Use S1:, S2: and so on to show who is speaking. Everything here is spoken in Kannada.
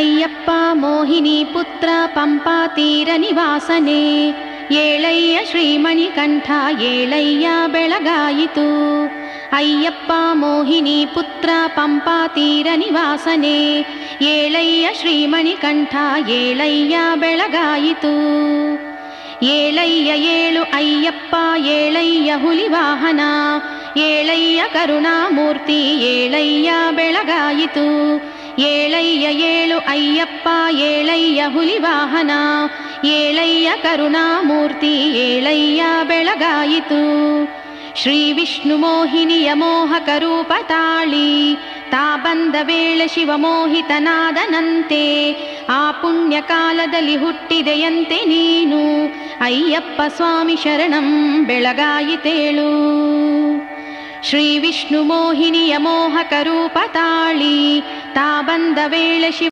S1: ಅಯ್ಯಪ್ಪ ಮೋಹಿನಿ ಪುತ್ರ ಪಂಪಾತೀರ ನಿವಾಸನೆ, ಏಳಯ್ಯ ಶ್ರೀಮಣಿಕಂಠ ಏಳಯ್ಯ ಬೆಳಗಾಯಿತು. ಅಯ್ಯಪ್ಪ ಮೋಹಿನಿ ಪುತ್ರ ಪಂಪಾತೀರ ನಿವಾಸನೆ, ಏಳಯ್ಯ ಶ್ರೀಮಣಿಕಂಠ ಏಳಯ್ಯ ಬೆಳಗಾಯಿತು. ಏಳಯ್ಯ ಏಳು ಅಯ್ಯಪ್ಪ ಏಳಯ್ಯ ಹುಲಿವಾಹನ, ಏಳಯ್ಯ ಕರುಣಾಮೂರ್ತಿ ಏಳಯ್ಯ ಬೆಳಗಾಯಿತು. ಏಳಯ್ಯ ಏಳು ಅಯ್ಯಪ್ಪ ಏಳಯ್ಯ ಹುಲಿವಾಹನ, ಏಳಯ್ಯ ಕರುಣಾಮೂರ್ತಿ ಏಳಯ್ಯ ಬೆಳಗಾಯಿತು. ಶ್ರೀ ವಿಷ್ಣು ಮೋಹಿನಿಯ ಮೋಹಕ ರೂಪ ತಾಳಿ, ತಾ ಬಂದ ವೇಳೆ ಶಿವಮೋಹಿತನಾದನಂತೆ, ಆ ಪುಣ್ಯ ಕಾಲದಲ್ಲಿ ಹುಟ್ಟಿದೆಯಂತೆ ನೀನು. ಅಯ್ಯಪ್ಪ ಸ್ವಾಮಿ ಶರಣಂ ಬೆಳಗಾಯಿತೇಳು. ಶ್ರೀ ವಿಷ್ಣು ಮೋಹಿನಿಯ ಮೋಹಕ ರೂಪ ತಾಳಿ, ತಾ ಬಂದ ವೇಳೆ